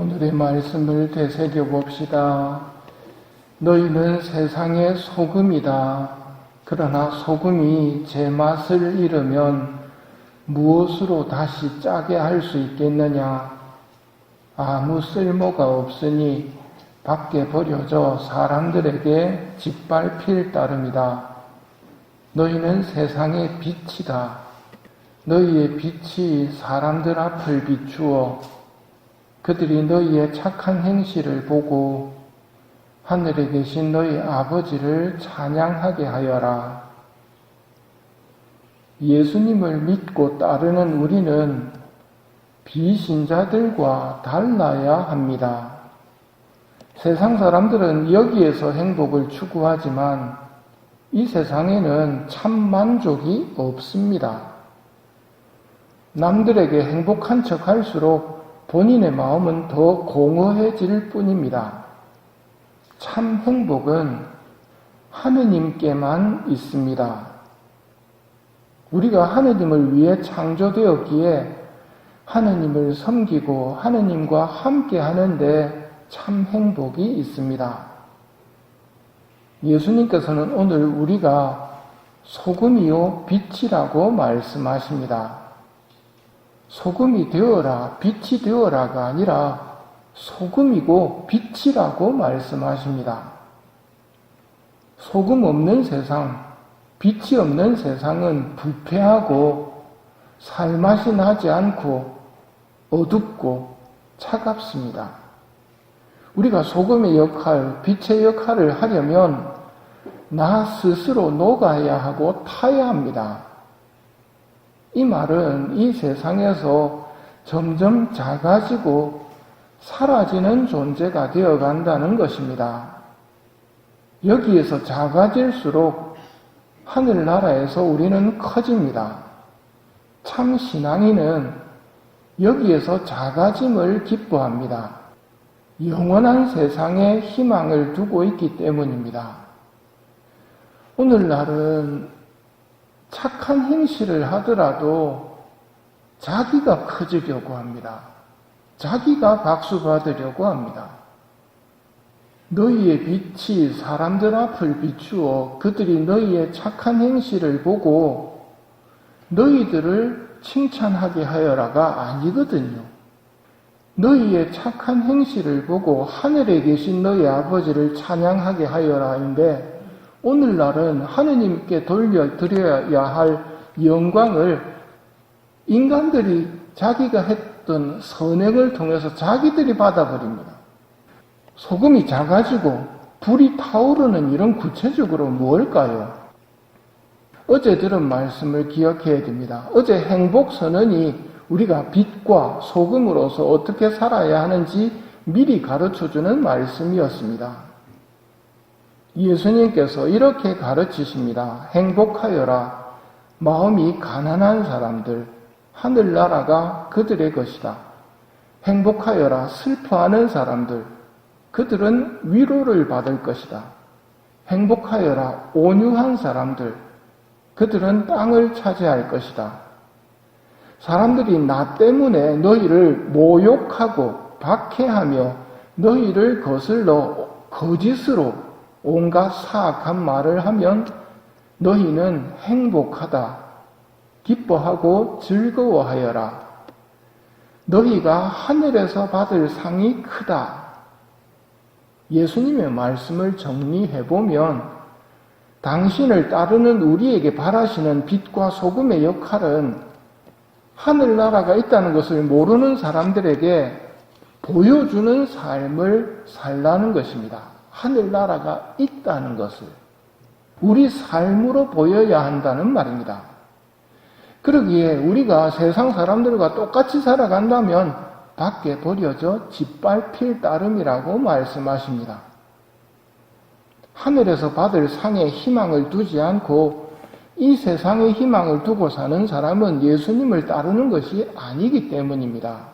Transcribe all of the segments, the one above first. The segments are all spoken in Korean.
오늘의 말씀을 되새겨 봅시다. 너희는 세상의 소금이다. 그러나 소금이 제 맛을 잃으면 무엇으로 다시 짜게 할 수 있겠느냐? 아무 쓸모가 없으니 밖에 버려져 사람들에게 짓밟힐 따름이다. 너희는 세상의 빛이다. 너희의 빛이 사람들 앞을 비추어 그들이 너희의 착한 행실을 보고 하늘에 계신 너희 아버지를 찬양하게 하여라. 예수님을 믿고 따르는 우리는 비신자들과 달라야 합니다. 세상 사람들은 여기에서 행복을 추구하지만 이 세상에는 참 만족이 없습니다. 남들에게 행복한 척 할수록 본인의 마음은 더 공허해질 뿐입니다. 참 행복은 하느님께만 있습니다. 우리가 하느님을 위해 창조되었기에 하느님을 섬기고 하느님과 함께 하는데 참 행복이 있습니다. 예수님께서는 오늘 우리가 소금이요 빛이라고 말씀하십니다. 소금이 되어라, 빛이 되어라가 아니라 소금이고 빛이라고 말씀하십니다. 소금 없는 세상, 빛이 없는 세상은 부패하고 살맛이 나지 않고 어둡고 차갑습니다. 우리가 소금의 역할, 빛의 역할을 하려면 나 스스로 녹아야 하고 타야 합니다. 이 말은 이 세상에서 점점 작아지고 사라지는 존재가 되어간다는 것입니다. 여기에서 작아질수록 하늘나라에서 우리는 커집니다. 참 신앙인은 여기에서 작아짐을 기뻐합니다. 영원한 세상에 희망을 두고 있기 때문입니다. 오늘날은 착한 행실을 하더라도 자기가 커지려고 합니다. 자기가 박수 받으려고 합니다. 너희의 빛이 사람들 앞을 비추어 그들이 너희의 착한 행실을 보고 너희들을 칭찬하게 하여라가 아니거든요. 너희의 착한 행실을 보고 하늘에 계신 너희 아버지를 찬양하게 하여라인데 오늘날은 하느님께 돌려드려야 할 영광을 인간들이 자기가 했던 선행을 통해서 자기들이 받아버립니다. 소금이 작아지고 불이 타오르는 일은 구체적으로 무엇일까요? 어제 들은 말씀을 기억해야 됩니다. 어제 행복선언이 우리가 빛과 소금으로서 어떻게 살아야 하는지 미리 가르쳐주는 말씀이었습니다. 예수님께서 이렇게 가르치십니다. 행복하여라. 마음이 가난한 사람들, 하늘나라가 그들의 것이다. 행복하여라. 슬퍼하는 사람들, 그들은 위로를 받을 것이다. 행복하여라. 온유한 사람들, 그들은 땅을 차지할 것이다. 사람들이 나 때문에 너희를 모욕하고 박해하며 너희를 거슬러 거짓으로 온갖 사악한 말을 하면 너희는 행복하다. 기뻐하고 즐거워하여라. 너희가 하늘에서 받을 상이 크다. 예수님의 말씀을 정리해보면 당신을 따르는 우리에게 바라시는 빛과 소금의 역할은 하늘나라가 있다는 것을 모르는 사람들에게 보여주는 삶을 살라는 것입니다. 하늘나라가 있다는 것을 우리 삶으로 보여야 한다는 말입니다. 그러기에 우리가 세상 사람들과 똑같이 살아간다면 밖에 버려져 짓밟힐 따름이라고 말씀하십니다. 하늘에서 받을 상에 희망을 두지 않고 이 세상에 희망을 두고 사는 사람은 예수님을 따르는 것이 아니기 때문입니다.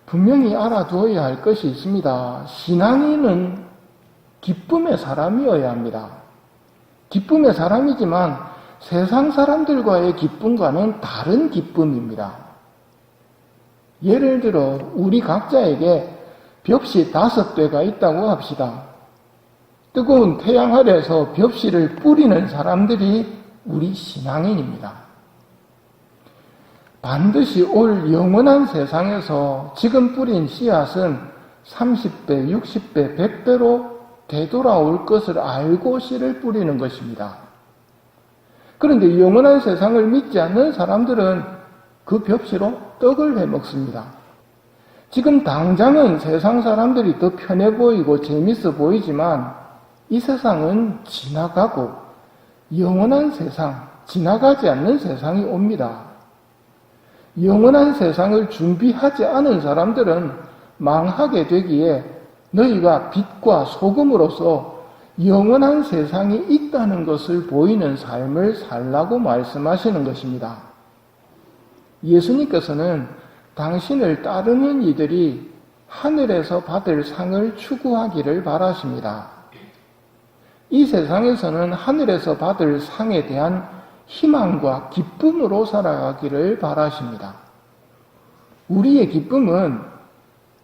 분명히 알아두어야 할 것이 있습니다. 신앙인은 기쁨의 사람이어야 합니다. 기쁨의 사람이지만 세상 사람들과의 기쁨과는 다른 기쁨입니다. 예를 들어 우리 각자에게 벽시 5대가 있다고 합시다. 뜨거운 태양 아래에서 벽시를 뿌리는 사람들이 우리 신앙인입니다. 반드시 올 영원한 세상에서 지금 뿌린 씨앗은 30배, 60배, 100배로 되돌아올 것을 알고 씨를 뿌리는 것입니다. 그런데 영원한 세상을 믿지 않는 사람들은 그 벽시로 떡을 해먹습니다. 지금 당장은 세상 사람들이 더 편해 보이고 재밌어 보이지만 이 세상은 지나가고 영원한 세상, 지나가지 않는 세상이 옵니다. 영원한 세상을 준비하지 않은 사람들은 망하게 되기에 너희가 빛과 소금으로서 영원한 세상이 있다는 것을 보이는 삶을 살라고 말씀하시는 것입니다. 예수님께서는 당신을 따르는 이들이 하늘에서 받을 상을 추구하기를 바라십니다. 이 세상에서는 하늘에서 받을 상에 대한 희망과 기쁨으로 살아가기를 바라십니다. 우리의 기쁨은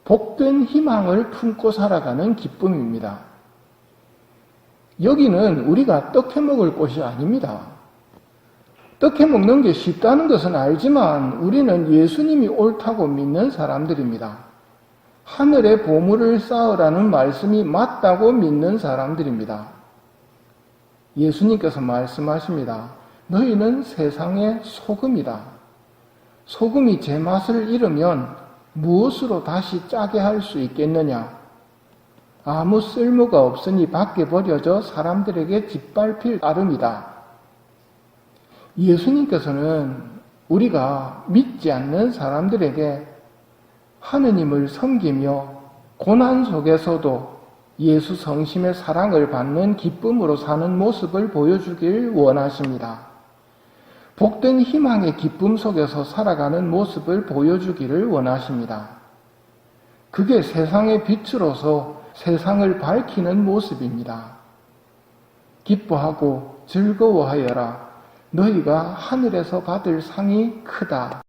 복된 희망을 품고 살아가는 기쁨입니다. 여기는 우리가 떡 해먹을 곳이 아닙니다. 떡 해먹는 게 쉽다는 것은 알지만 우리는 예수님이 옳다고 믿는 사람들입니다. 하늘의 보물을 쌓으라는 말씀이 맞다고 믿는 사람들입니다. 예수님께서 말씀하십니다. 너희는 세상의 소금이다. 소금이 제 맛을 잃으면 무엇으로 다시 짜게 할 수 있겠느냐? 아무 쓸모가 없으니 밖에 버려져 사람들에게 짓밟힐 따름이다. 예수님께서는 우리가 믿지 않는 사람들에게 하느님을 섬기며 고난 속에서도 예수 성심의 사랑을 받는 기쁨으로 사는 모습을 보여주길 원하십니다. 복된 희망의 기쁨 속에서 살아가는 모습을 보여주기를 원하십니다. 그게 세상의 빛으로서 세상을 밝히는 모습입니다. 기뻐하고 즐거워하여라. 너희가 하늘에서 받을 상이 크다.